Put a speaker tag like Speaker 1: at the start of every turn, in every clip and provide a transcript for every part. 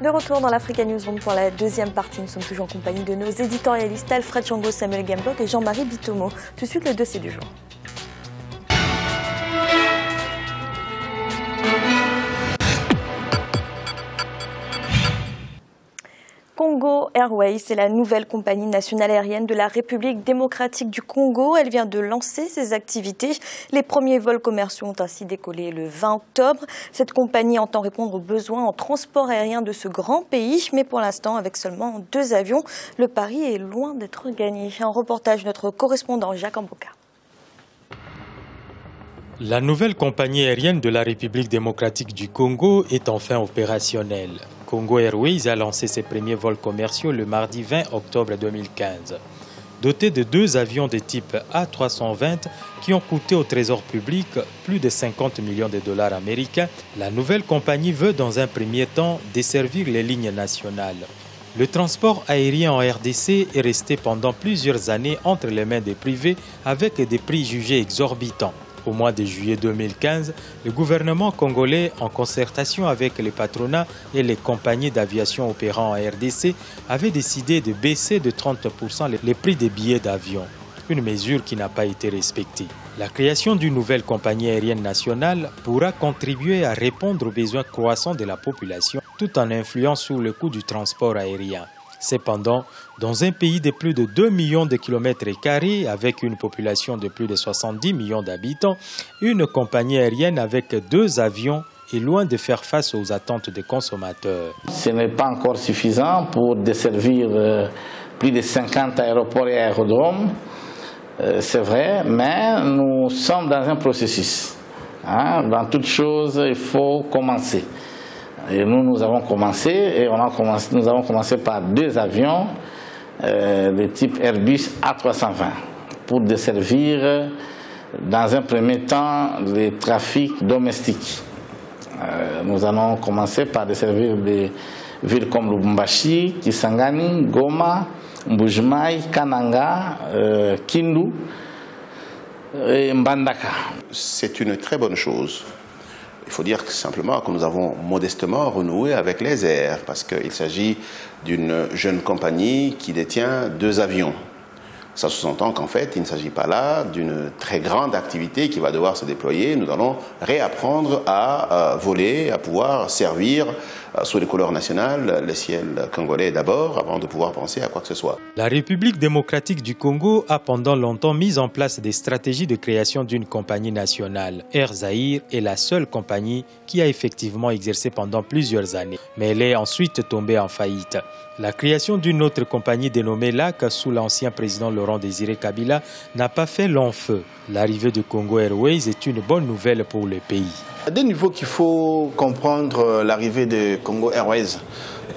Speaker 1: De retour dans l'Africa Newsroom pour la deuxième partie. Nous sommes toujours en compagnie de nos éditorialistes Alfred Chango, Samuel Gambok et Jean-Marie Bitomo. Tout de suite, le dossier du jour. Congo Airways, c'est la nouvelle compagnie nationale aérienne de la République démocratique du Congo. Elle vient de lancer ses activités. Les premiers vols commerciaux ont ainsi décollé le 20 octobre. Cette compagnie entend répondre aux besoins en transport aérien de ce grand pays, mais pour l'instant, avec seulement 2 avions, le pari est loin d'être gagné. Un reportage de notre correspondant Jacques Amboka.
Speaker 2: La nouvelle compagnie aérienne de la République démocratique du Congo est enfin opérationnelle. Congo Airways a lancé ses premiers vols commerciaux le mardi 20 octobre 2015. Doté de 2 avions de type A320 qui ont coûté au trésor public plus de 50 millions de dollars américains, la nouvelle compagnie veut dans un premier temps desservir les lignes nationales. Le transport aérien en RDC est resté pendant plusieurs années entre les mains des privés avec des prix jugés exorbitants. Au mois de juillet 2015, le gouvernement congolais, en concertation avec les patronats et les compagnies d'aviation opérant en RDC, avait décidé de baisser de 30% les prix des billets d'avion, une mesure qui n'a pas été respectée. La création d'une nouvelle compagnie aérienne nationale pourra contribuer à répondre aux besoins croissants de la population tout en influant sur le coût du transport aérien. Cependant, dans un pays de plus de 2 millions de kilomètres carrés, avec une population de plus de 70 millions d'habitants, une compagnie aérienne avec 2 avions est loin de faire face aux attentes des consommateurs.
Speaker 3: Ce n'est pas encore suffisant pour desservir plus de 50 aéroports et aérodromes, c'est vrai, mais nous sommes dans un processus. Dans toute chose, il faut commencer. Et nous avons commencé, et nous avons commencé par 2 avions de type Airbus A320 pour desservir dans un premier temps les trafics domestiques. Nous allons commencer par desservir des villes comme Lubumbashi, Kisangani, Goma, Mbujimayi, Kananga, Kindu et Mbandaka.
Speaker 4: C'est une très bonne chose. Il faut dire simplement que nous avons modestement renoué avec les airs parce qu'il s'agit d'une jeune compagnie qui détient 2 avions. Ça sous-entend qu'en fait, il ne s'agit pas là d'une très grande activité qui va devoir se déployer. Nous allons réapprendre à voler, à pouvoir servir sous les couleurs nationales, le ciel congolais d'abord, avant de pouvoir penser à quoi que ce soit.
Speaker 2: La République démocratique du Congo a pendant longtemps mis en place des stratégies de création d'une compagnie nationale. Air Zaïre est la seule compagnie qui a effectivement exercé pendant plusieurs années, mais elle est ensuite tombée en faillite. La création d'une autre compagnie dénommée LAC sous l'ancien président Laurent Désiré Kabila n'a pas fait long feu. L'arrivée de Congo Airways est une bonne nouvelle pour le pays.
Speaker 5: Il y a des niveaux qu'il faut comprendre l'arrivée de Congo Airways.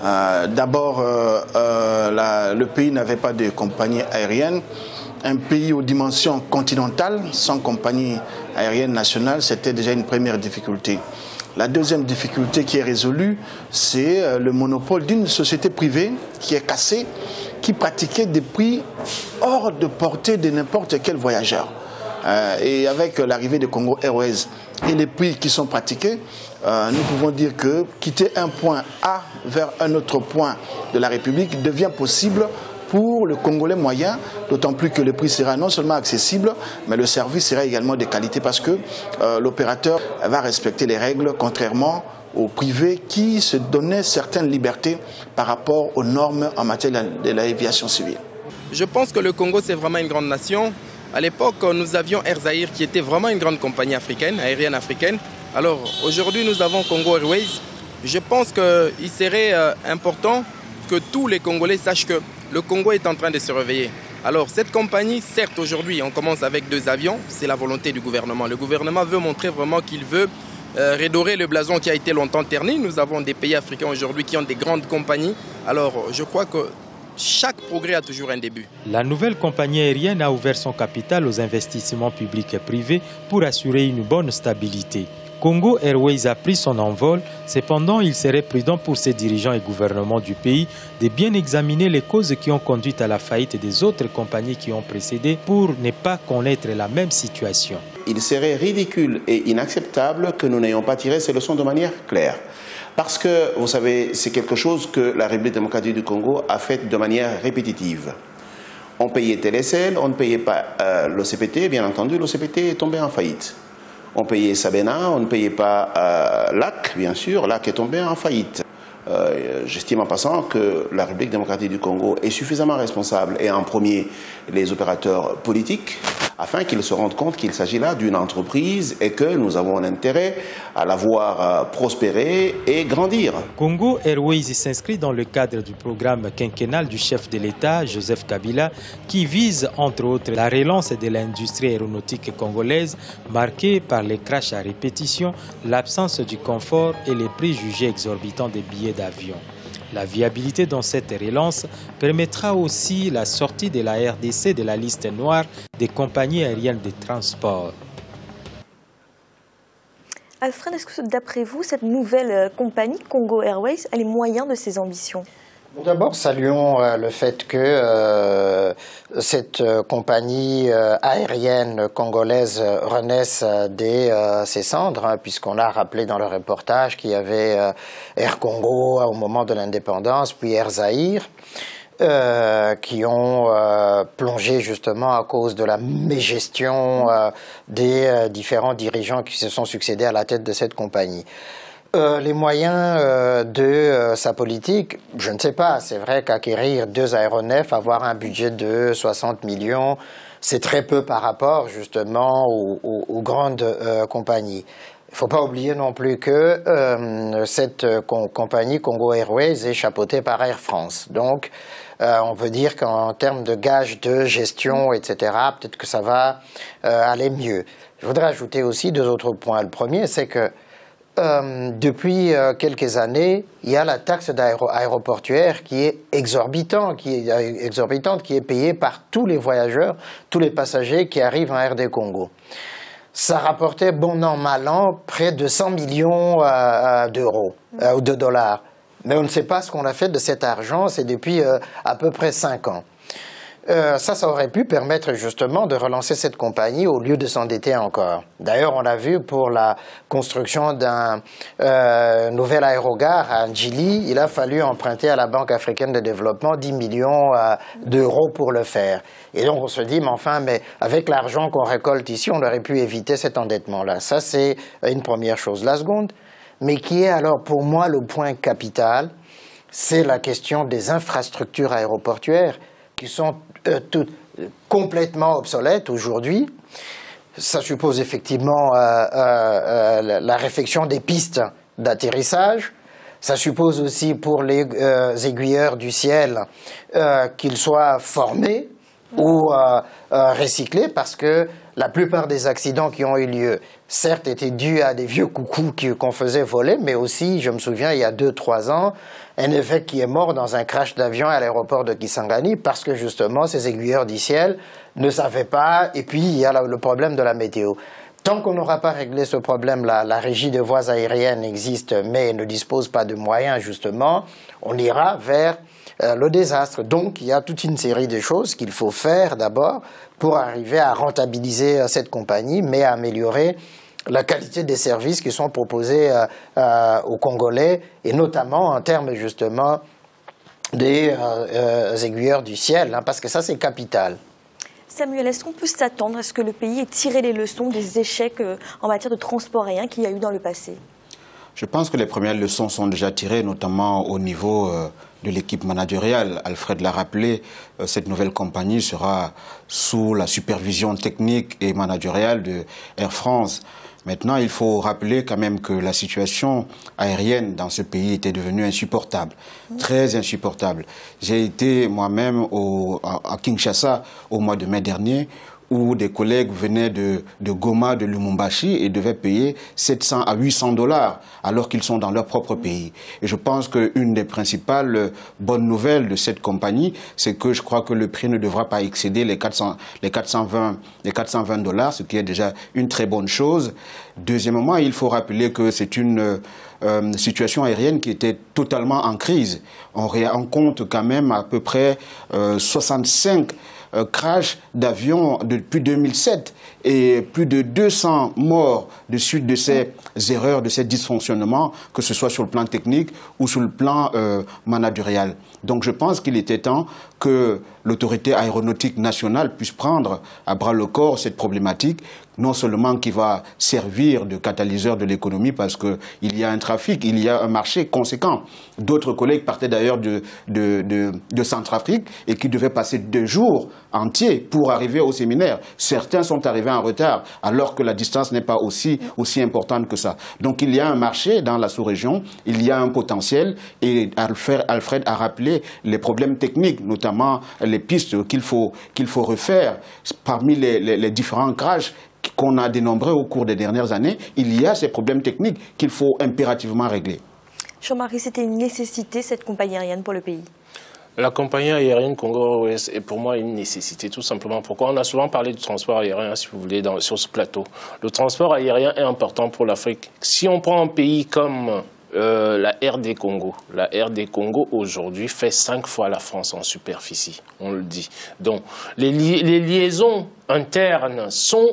Speaker 5: D'abord, le pays n'avait pas de compagnie aérienne. Un pays aux dimensions continentales, sans compagnie aérienne nationale, c'était déjà une première difficulté. La deuxième difficulté qui est résolue, c'est le monopole d'une société privée qui est cassée, qui pratiquait des prix hors de portée de n'importe quel voyageur. Et avec l'arrivée de Congo Airways et les prix qui sont pratiqués, nous pouvons dire que quitter un point A vers un autre point de la République devient possible pour le Congolais moyen, d'autant plus que le prix sera non seulement accessible, mais le service sera également de qualité parce que l'opérateur va respecter les règles, contrairement au privé qui se donnait certaines libertés par rapport aux normes en matière de l'aviation civile.
Speaker 6: Je pense que le Congo, c'est vraiment une grande nation. À l'époque, nous avions Air Zaïre qui était vraiment une grande compagnie africaine, aérienne africaine. Alors aujourd'hui, nous avons Congo Airways. Je pense qu'il serait important que tous les Congolais sachent que le Congo est en train de se réveiller. Alors cette compagnie, certes aujourd'hui on commence avec 2 avions, c'est la volonté du gouvernement. Le gouvernement veut montrer vraiment qu'il veut redorer le blason qui a été longtemps terni. Nous avons des pays africains aujourd'hui qui ont des grandes compagnies. Alors je crois que chaque progrès a toujours un début.
Speaker 2: La nouvelle compagnie aérienne a ouvert son capital aux investissements publics et privés pour assurer une bonne stabilité. Congo Airways a pris son envol, cependant il serait prudent pour ses dirigeants et gouvernements du pays de bien examiner les causes qui ont conduit à la faillite des autres compagnies qui ont précédé pour ne pas connaître la même situation.
Speaker 4: Il serait ridicule et inacceptable que nous n'ayons pas tiré ces leçons de manière claire. Parce que, vous savez, c'est quelque chose que la République démocratique du Congo a fait de manière répétitive. On payait Télécel, on ne payait pas l'OCPT, bien entendu, l'OCPT est tombé en faillite. On payait Sabena, on ne payait pas LAC, bien sûr, LAC est tombé en faillite. J'estime en passant que la République démocratique du Congo est suffisamment responsable, et en premier les opérateurs politiques, afin qu'ils se rendent compte qu'il s'agit là d'une entreprise et que nous avons un intérêt à la voir prospérer et grandir.
Speaker 2: Congo Airways s'inscrit dans le cadre du programme quinquennal du chef de l'État, Joseph Kabila, qui vise entre autres la relance de l'industrie aéronautique congolaise, marquée par les crashs à répétition, l'absence du confort et les prix jugés exorbitants des billets d'avion. La viabilité dans cette relance permettra aussi la sortie de la RDC de la liste noire des compagnies aériennes de transport.
Speaker 1: Alfred, est-ce que d'après vous, cette nouvelle compagnie, Congo Airways, a les moyens de ses ambitions?
Speaker 7: D'abord, saluons le fait que cette compagnie aérienne congolaise renaisse de ses cendres, hein, puisqu'on a rappelé dans le reportage qu'il y avait Air Congo au moment de l'indépendance, puis Air Zaïre, qui ont plongé justement à cause de la mégestion des différents dirigeants qui se sont succédés à la tête de cette compagnie. Les moyens de sa politique, je ne sais pas. C'est vrai qu'acquérir 2 aéronefs, avoir un budget de 60 millions, c'est très peu par rapport justement aux grandes compagnies. Il ne faut pas oublier non plus que cette compagnie Congo Airways est chapeautée par Air France. Donc, on peut dire qu'en termes de gages de gestion, etc., peut-être que ça va aller mieux. Je voudrais ajouter aussi 2 autres points. Le premier, c'est que depuis quelques années, il y a la taxe aéroportuaire qui est exorbitante, qui est payée par tous les voyageurs, tous les passagers qui arrivent en RD Congo. Ça rapportait bon an, mal an, près de 100 millions d'euros ou de dollars. Mais on ne sait pas ce qu'on a fait de cet argent, c'est depuis à peu près 5 ans. Ça aurait pu permettre justement de relancer cette compagnie au lieu de s'endetter encore. D'ailleurs, on a vu pour la construction d'un nouvel aérogare à Ndjili, il a fallu emprunter à la Banque africaine de développement 10 millions d'euros pour le faire. Et donc on se dit, mais enfin, mais avec l'argent qu'on récolte ici, on aurait pu éviter cet endettement-là. Ça, c'est une première chose. La seconde, mais qui est alors pour moi le point capital, c'est la question des infrastructures aéroportuaires qui sont toutes complètement obsolètes aujourd'hui. Ça suppose effectivement la réfection des pistes d'atterrissage. Ça suppose aussi pour les aiguilleurs du ciel qu'ils soient formés ou recyclés, parce que la plupart des accidents qui ont eu lieu, certes, étaient dus à des vieux coucous qu'on faisait voler, mais aussi, je me souviens, il y a 2-3 ans, un évêque qui est mort dans un crash d'avion à l'aéroport de Kisangani parce que justement, ces aiguilleurs du ciel ne savaient pas, et puis il y a le problème de la météo. Tant qu'on n'aura pas réglé ce problème-là, la régie des voies aériennes existe, mais ne dispose pas de moyens, justement, on ira vers le désastre. Donc, il y a toute une série de choses qu'il faut faire d'abord pour arriver à rentabiliser cette compagnie, mais à améliorer la qualité des services qui sont proposés aux Congolais, et notamment en termes justement des aiguilleurs du ciel, hein, parce que ça c'est capital.
Speaker 1: Samuel, est-ce qu'on peut s'attendre à ce que le pays ait tiré les leçons des échecs en matière de transport aérien qu'il y a eu dans le passé?
Speaker 5: Je pense que les premières leçons sont déjà tirées, notamment au niveau de l'équipe managériale. Alfred l'a rappelé, cette nouvelle compagnie sera sous la supervision technique et managériale de Air France. Maintenant, il faut rappeler quand même que la situation aérienne dans ce pays était devenue insupportable, très insupportable. J'ai été moi-même à Kinshasa au mois de mai dernier, où des collègues venaient de Goma, de Lumumbashi, et devaient payer 700 à 800 $, alors qu'ils sont dans leur propre pays. Et je pense qu'une des principales bonnes nouvelles de cette compagnie, c'est que je crois que le prix ne devra pas excéder les 420 $, ce qui est déjà une très bonne chose. Deuxièmement, il faut rappeler que c'est une situation aérienne qui était totalement en crise. On compte quand même à peu près 65 crash d'avions depuis 2007 et plus de 200 morts de suite de ces erreurs, de ces dysfonctionnements, que ce soit sur le plan technique ou sur le plan managérial. Donc je pense qu'il était temps que l'autorité aéronautique nationale puisse prendre à bras le corps cette problématique, non seulement qui va servir de catalyseur de l'économie parce qu'il y a un trafic, il y a un marché conséquent. D'autres collègues partaient d'ailleurs de Centrafrique et qui devaient passer 2 jours entiers pour arriver au séminaire. Certains sont arrivés en retard alors que la distance n'est pas aussi importante que ça. Donc il y a un marché dans la sous-région, il y a un potentiel et Alfred a rappelé les problèmes techniques, notamment les pistes qu'il faut refaire. Parmi les différents crashs qu'on a dénombrés au cours des dernières années, il y a ces problèmes techniques qu'il faut impérativement régler.
Speaker 1: Jean-Marie, c'était une nécessité, cette compagnie aérienne pour le pays?
Speaker 8: La compagnie aérienne Congo Airways est pour moi une nécessité, tout simplement. Pourquoi? On a souvent parlé du transport aérien, si vous voulez, sur ce plateau. Le transport aérien est important pour l'Afrique. Si on prend un pays comme la RD Congo. La RD Congo, aujourd'hui, fait 5 fois la France en superficie, on le dit. Donc, les liaisons internes sont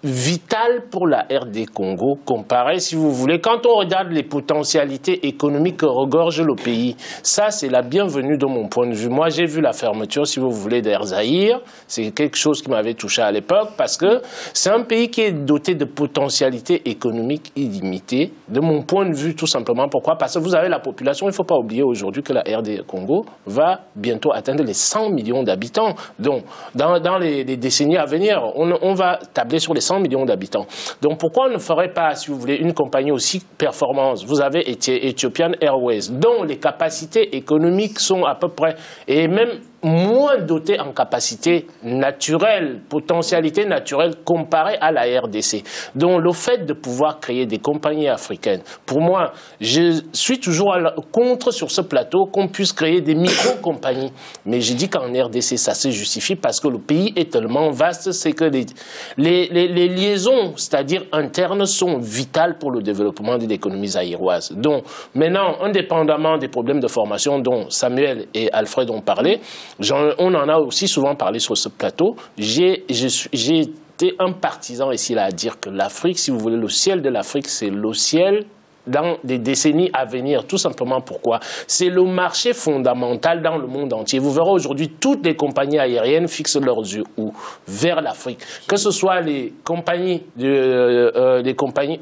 Speaker 8: vitales pour la RD Congo, comparé, si vous voulez, quand on regarde les potentialités économiques que regorge le pays. Ça, c'est la bienvenue de mon point de vue. Moi, j'ai vu la fermeture, si vous voulez, d'Air Zaïre. C'est quelque chose qui m'avait touché à l'époque, parce que c'est un pays qui est doté de potentialités économiques illimitées, de mon point de vue, tout simplement. Pourquoi? Parce que vous avez la population, il ne faut pas oublier aujourd'hui que la RD Congo va bientôt atteindre les 100 millions d'habitants. Donc, dans les décennies à venir, on va tabler sur les 100 millions d'habitants. Donc pourquoi on ne ferait pas, si vous voulez, une compagnie aussi performante? Vous avez Ethiopian Airways, dont les capacités économiques sont à peu près, et même moins dotées en capacité naturelle, potentialité naturelle comparée à la RDC. Donc le fait de pouvoir créer des compagnies africaines, pour moi, je suis toujours contre sur ce plateau qu'on puisse créer des micro-compagnies. Mais j'ai dit qu'en RDC, ça se justifie parce que le pays est tellement vaste, c'est que les liaisons, c'est-à-dire internes, sont vitales pour le développement de l'économie zaïroise. Donc maintenant, indépendamment des problèmes de formation dont Samuel et Alfred ont parlé, on en a aussi souvent parlé sur ce plateau. J'ai été un partisan ici là à dire que l'Afrique, si vous voulez, le ciel de l'Afrique, c'est le ciel dans des décennies à venir. Tout simplement pourquoi? C'est le marché fondamental dans le monde entier. Vous verrez aujourd'hui, toutes les compagnies aériennes fixent leurs yeux où? Vers l'Afrique. Que ce soit les compagnies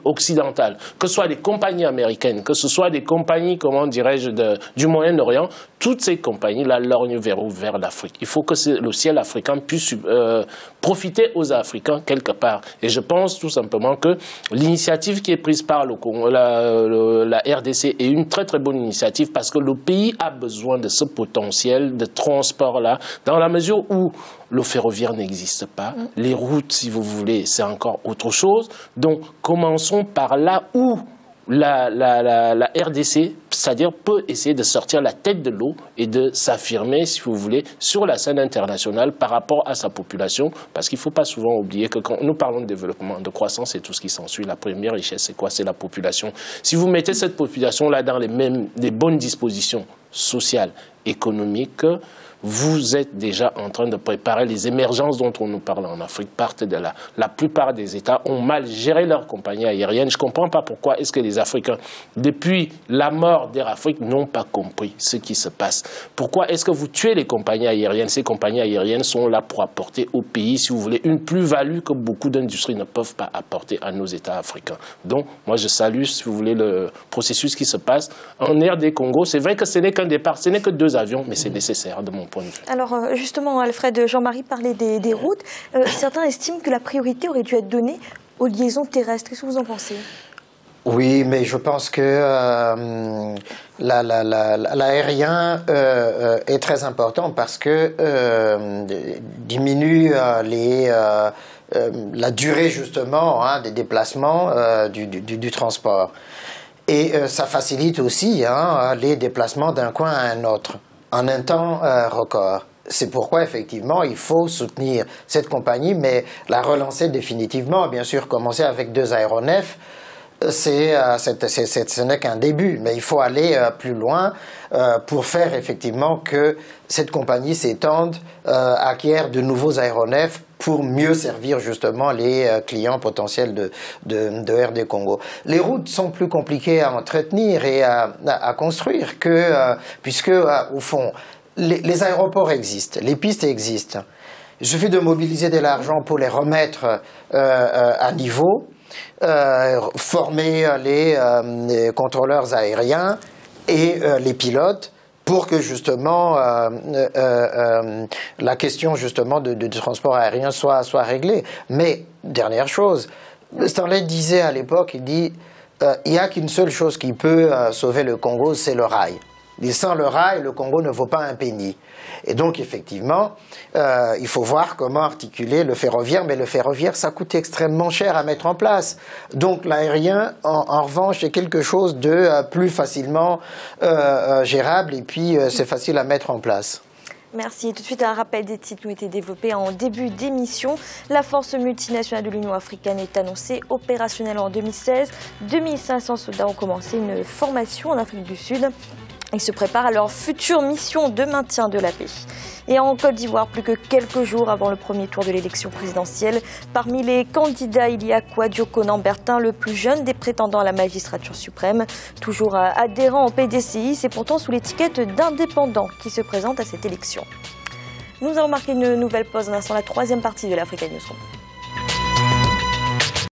Speaker 8: occidentales, que ce soit les compagnies américaines, que ce soit des compagnies, comment dirais-je, du Moyen-Orient, toutes ces compagnies-là lorgnent vers l'Afrique. Il faut que le ciel africain puisse profiter aux Africains quelque part. Et je pense tout simplement que l'initiative qui est prise par le Congo, la RDC est une très très bonne initiative parce que le pays a besoin de ce potentiel de transport-là, dans la mesure où le ferroviaire n'existe pas, les routes, si vous voulez, c'est encore autre chose. Donc commençons par là où la RDC, c'est-à-dire peut essayer de sortir la tête de l'eau et de s'affirmer, si vous voulez, sur la scène internationale par rapport à sa population, parce qu'il ne faut pas souvent oublier que quand nous parlons de développement, de croissance et tout ce qui s'ensuit, la première richesse, c'est quoi? C'est la population. Si vous mettez cette population-là dans des bonnes dispositions sociales, économiques, vous êtes déjà en train de préparer les émergences dont on nous parle en Afrique, partent de là. La plupart des États ont mal géré leurs compagnies aériennes. Je ne comprends pas pourquoi est-ce que les Africains, depuis la mort d'Air Afrique, n'ont pas compris ce qui se passe. Pourquoi est-ce que vous tuez les compagnies aériennes? Ces compagnies aériennes sont là pour apporter au pays, si vous voulez, une plus-value que beaucoup d'industries ne peuvent pas apporter à nos États africains. Donc, moi, je salue, si vous voulez, le processus qui se passe en RD Congo. C'est vrai que ce n'est qu'un départ, ce n'est que 2 avions, mais c'est nécessaire de mon point de vue.
Speaker 1: Alors justement, Alfred, Jean-Marie parlait des routes. Certains estiment que la priorité aurait dû être donnée aux liaisons terrestres. Qu'est-ce que vous en pensez?
Speaker 7: Oui, mais je pense que l'aérien est très important parce que diminue la durée justement des déplacements du transport. Et ça facilite aussi les déplacements d'un coin à un autre en un temps record. C'est pourquoi, effectivement, il faut soutenir cette compagnie, mais la relancer définitivement. Bien sûr, commencer avec 2 aéronefs, ce n'est qu'un début, mais il faut aller plus loin pour faire effectivement que cette compagnie s'étende, acquiert de nouveaux aéronefs pour mieux servir justement les clients potentiels de RD Congo. Les routes sont plus compliquées à entretenir et à construire puisque au fond, les aéroports existent, les pistes existent. Il suffit de mobiliser de l'argent pour les remettre à niveau, former les contrôleurs aériens et les pilotes pour que justement la question justement du transport aérien soit réglée. Mais dernière chose, Stanley disait à l'époque, il dit il n'y a qu'une seule chose qui peut sauver le Congo, c'est le rail. Et sans le rail, le Congo ne vaut pas un penny. Et donc, effectivement, il faut voir comment articuler le ferroviaire, mais le ferroviaire, ça coûte extrêmement cher à mettre en place. Donc, l'aérien, en revanche, est quelque chose de plus facilement gérable et puis c'est facile à mettre en place.
Speaker 1: Merci. Tout de suite, un rappel des titres qui ont été développés en début d'émission. La force multinationale de l'Union africaine est annoncée opérationnelle en 2016. 2500 soldats ont commencé une formation en Afrique du Sud. Ils se préparent à leur future mission de maintien de la paix. Et en Côte d'Ivoire, plus que quelques jours avant le premier tour de l'élection présidentielle, parmi les candidats, il y a Kouadio Nambertin, le plus jeune des prétendants à la magistrature suprême. Toujours adhérent au PDCI, c'est pourtant sous l'étiquette d'indépendant qui se présente à cette élection. Nous allons marquer une nouvelle pause. En instant, la troisième partie de l'Africa Newsroom.